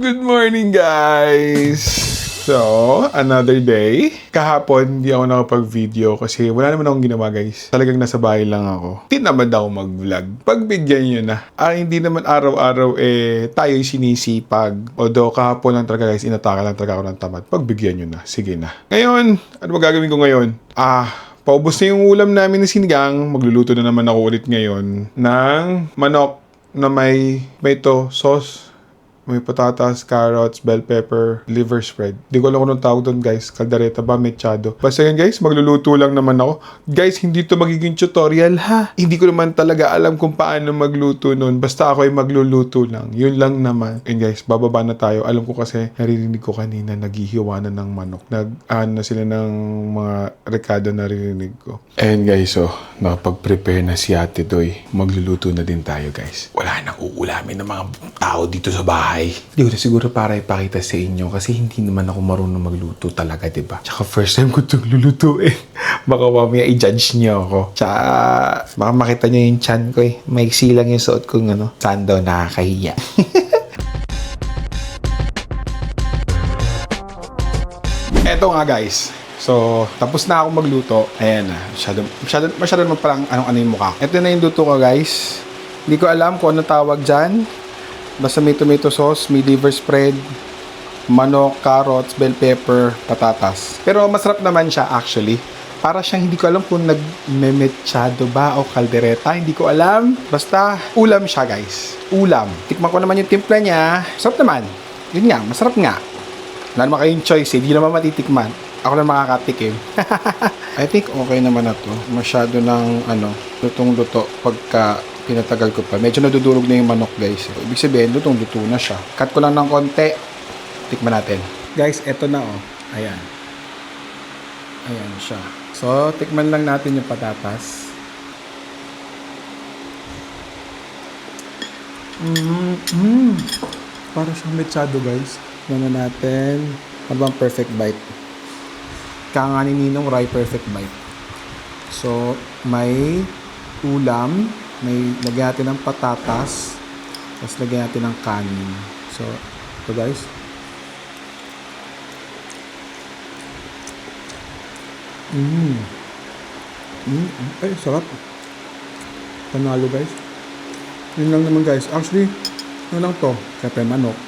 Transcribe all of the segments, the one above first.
Good morning, guys! So, another day. Kahapon, hindi ako nakapag-video kasi wala naman akong ginawa, guys. Talagang nasa bahay lang ako. Tinamad ako mag-vlog. Pagbigyan nyo na. Hindi naman araw-araw tayo'y sinisipag. Although, kahapon lang talaga, guys, inataka lang talaga ako ng tamad. Pagbigyan nyo na. Sige na. Ngayon, ano ba gagawin ko ngayon? Paubos na yung ulam namin ng sinigang. Magluluto na naman ako ulit ngayon ng manok na may sauce. May patatas, carrots, bell pepper, liver spread. Di ko alam kung anong tawag doon, guys. Caldereta ba? Mechado. Basta yun, guys. Magluluto lang naman ako. Guys, hindi to magiging tutorial, ha? Hindi ko naman talaga alam kung paano magluto nun. Basta ako ay magluluto lang. Yun lang naman. And guys, bababa na tayo. Alam ko kasi, naririnig ko kanina, naghihiwa na ng manok. Na sila ng mga rekado na naririnig ko. And guys, nakapag-prepare na si Ate Doy. Magluluto na din tayo, guys. Wala nang uulamin ng mga tao dito sa bahay. Hindi ko na siguro para ipakita sa inyo kasi hindi naman ako marunong magluto talaga, diba? Tsaka first time ko itong lulutuin. Baka mamaya i-judge niyo ako. Tsaka baka makita niyo yung chan ko Maiksi lang yung suot kong sando, nakakahiya. Eto nga, guys. So, tapos na ako magluto. Ayan na. Masyado naman palang ano yung mukha. Ito na yung luto ko, guys. Hindi ko alam kung ano tawag dyan. Basta may tomato sauce, may liver spread, manok, carrots, bell pepper, patatas. Pero masarap naman siya actually. Para siyang hindi ko alam kung nagmemechado ba o caldereta. Hindi ko alam. Basta ulam siya, guys. Ulam. Tikman ko naman yung timpla niya. Sarap naman. Yun nga, masarap nga. Wala naman kayong choice Hindi naman matitikman. Ako lang makakatikim. I think okay naman na to. Masyado ng lutong-luto pagka pinatagal ko pa. Medyo nadudurog na yung manok, guys. Ibig sabihin, lutong-luto na siya. Cut ko lang ng konti. Tikman natin. Guys, eto na Ayan. Ayan siya. So, tikman lang natin yung patatas. Para siyang mechado, guys. Tikman na natin. Ano bang perfect bite? Kaya nga ni Ninong Rai perfect bite. So, may ulam. May lagyan natin ng patatas. Tapos lagyan natin ng kanin. So, ito, guys. Ay, sarap. Panalo, guys. Yun lang naman, guys. Actually, ano lang to? Siyempre, manok.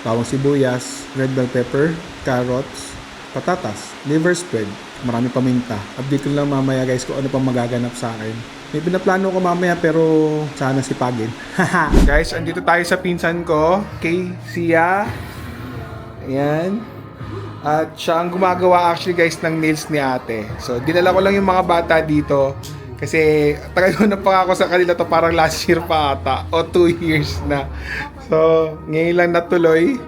Bawang sibuyas, red bell pepper, carrots, patatas, liver spread, marami paminta. Update ko lang mamaya, guys, kung ano pang magaganap sa akin. May pinaplano ko mamaya pero sana sipagin. Guys, andito tayo sa pinsan ko, kay Sia. Ayan. At siya ang gumagawa actually, guys, ng nails ni ate. So, dinala ko lang yung mga bata dito. Kasi tagal ko na pa ako sa kanila to, parang last year pa ata. O 2 years na. So, ngayon lang natuloy.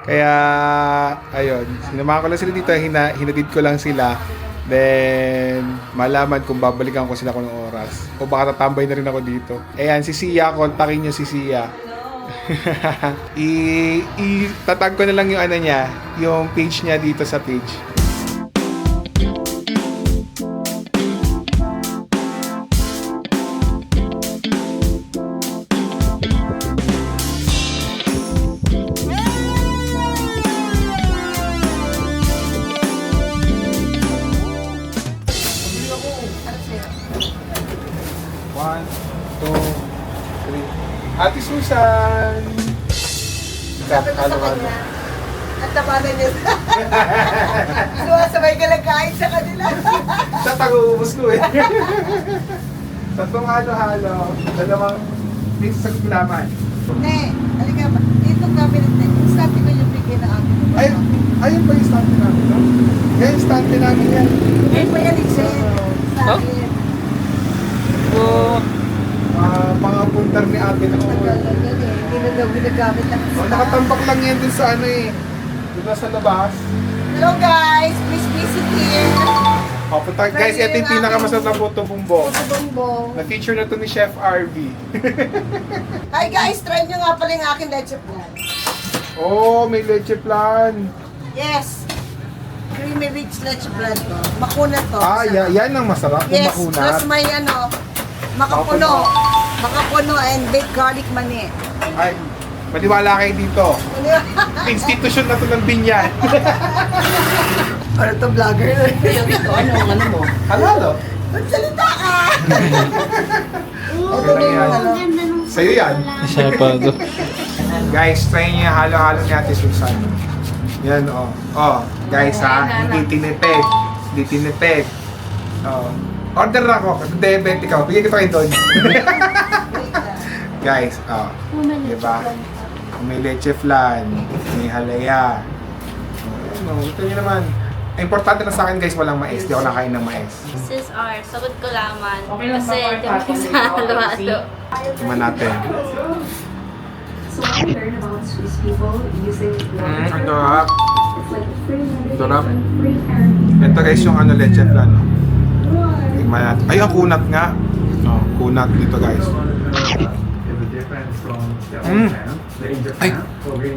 Kaya, ayun. Sinamahan ko lang sila dito. Hinadid ko lang sila. Then, malaman kung babalikan ko sila kung anong oras. O baka tatambay na rin ako dito. Ayan, si Sia. Kontakin nyo si Sia. Tatag ko na lang yung niya, yung page niya dito sa page. Ate Susan! Halo-halo. At tapanan niya. Sumasabay ka lang kain sa kanila. Tatag-uubos ko Tatlong halo-halo. Dalawang pizza sa gulaman. Ne, halika ba? Dito cabinet na. Instantly ko yung bigay na ako. Ayun pa yung stante namin, no? Yan, stante namin yan. Ayun pa yan, Ixen. Sa akin. Pangapundar ni ate na Tagal lang yan eh. Hindi na daw ginagamit lang sa nakatambak lang yan dun sa dun na sa labas. Hello guys! Please visit here. Punta, guys, ito yung pinakamasarap na puto bumbong. Puto bumbong. Na-feature na to ni Chef RV. Hi guys! Try nyo nga pala yung aking leche plan. Oh, may leche plan. Yes! Creamy rich leche plan to. Makunat to. Yan ang masarap. Yes, Yung makunat. plus may makapuno and baked garlic mani. Ay, Maniwala kayo dito. Institusyon na to ng Binyan. Ano to, vlogger? Ito, ano mo? Halalo. Magsalita ka! Okay lang yan. Sa'yo yan. Siya pa to. Guys, try niyo yung halo-halo ni Ate Susan. Yan, oh. Oh, guys ha, hindi tinipid. Hindi tinipid. Oh. Order ako, kasi diabetic ako. Bigyan ko kayo doon. Guys, oh. Diba? May leche flan, may halaya. Oh, ito nyo naman. Ang importante na sa akin guys, walang mais. Di ako nakain ng mais. Sis R, sagot ko laman. Okay lang Kasi ba, di mo Ate? sa halo-halo. Tingnan natin. So I learned about Swiss people using Ang sarap. It's like free meditation, Sarap. free therapy. Ito guys yung ano, leche flan. Oh. Tingnan natin. Ay, ang kunat nga. Oh, kunat dito guys. Ay,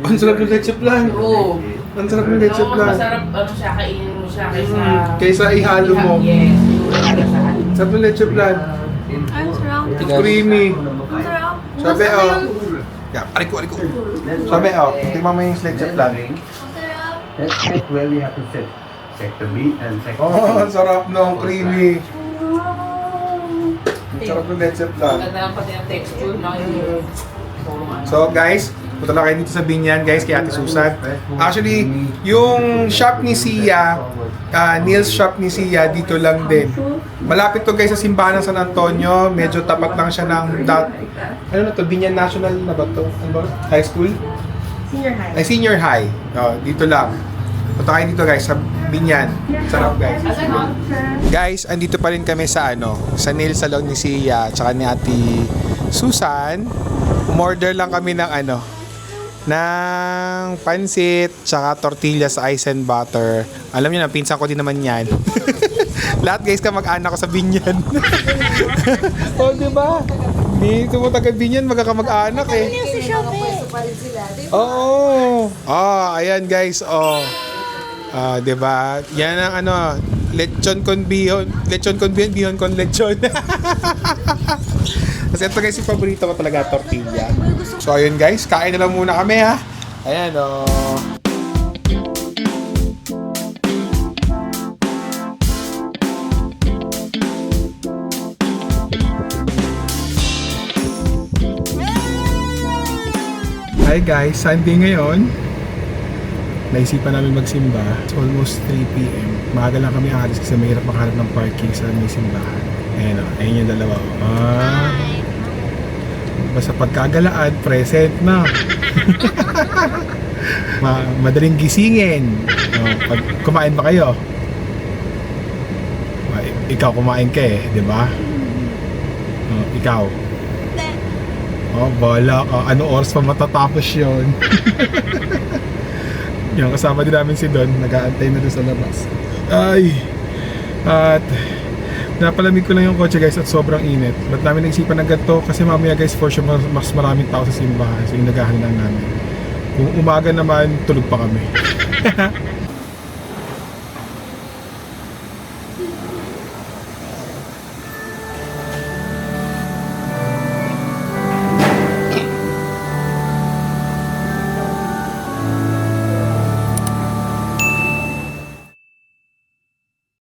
ang sarap ng leche flan. Oo. Ang sarap ng leche Oo, flan. masarap ano siya, kainin mo siya kaysa... Kaysa ihalo mo. Yes, ihalo sa halin. Sarap ng leche flan. Ang sarap. Creamy. Ang sarap. Sabi oh. Yeah, ariko. Sabi oh, tingnan mo yung leche flan. Ang sarap. Let's check where we have to sit. Check the meat and check Oh, ang sarap nung creamy. Ang sarap ng leche flan. Maganda ang pati ang texture, no? Yung So guys, punta lang kayo dito sa Binyan guys kay Ate Susan. Actually, yung shop ni Sia, Neil's shop ni Sia, dito lang din. Malapit to guys sa simbahan ng San Antonio. Medyo tapat lang siya ng ano na to, Binyan National na ba to? Ano ba? High school? Senior high. Ay, senior high. Oh, dito lang. Punta kayo dito guys sa Binyan. Sarap guys. Guys, andito pa rin kami sa sa nail salon ni Sia tsaka ni Ate Susan. Umorder lang kami ng ng pansit tsaka tortillas sa ice and butter. Alam niyo na, pinsan ko din naman yan. Lahat guys kamag-anak ko sa Binyan. Oh, di ba? Dito mo taga Binyan, magkakamag-anak eh. Pwesto pa rin sila. Di ba? Oo. Ayan guys, Ah, 'di ba? Yan ang lechon con bihon, bihon con lechon. Kasi ito guys, yung paborito ko talaga, tortilla. So ayun guys, kain na lang muna kami ha. Ayan Hi guys, Sunday ngayon. Naisipan namin magsimba. It's almost 3 p.m. Maaga lang kami aalis kasi mahirap makahanap ng parking sa may simbahan. Ayun yung dalawa. Basta pagkagalaan, present na. Madaling gisingin. Pag kumain ba kayo? Ikaw kumain ka eh, di ba? Ikaw? Bala ka. Ano oras pa matatapos yun? Yung kasama din namin si Don, nag-aantay na doon sa labas. Ay! At napalamig ko lang yung kotse guys at sobrang init. Ba't namin naisipan ng ganito? Kasi mamaya guys, for sure mas maraming tao sa simbahan. So yung naghahan lang namin. Kung umaga naman, tulog pa kami.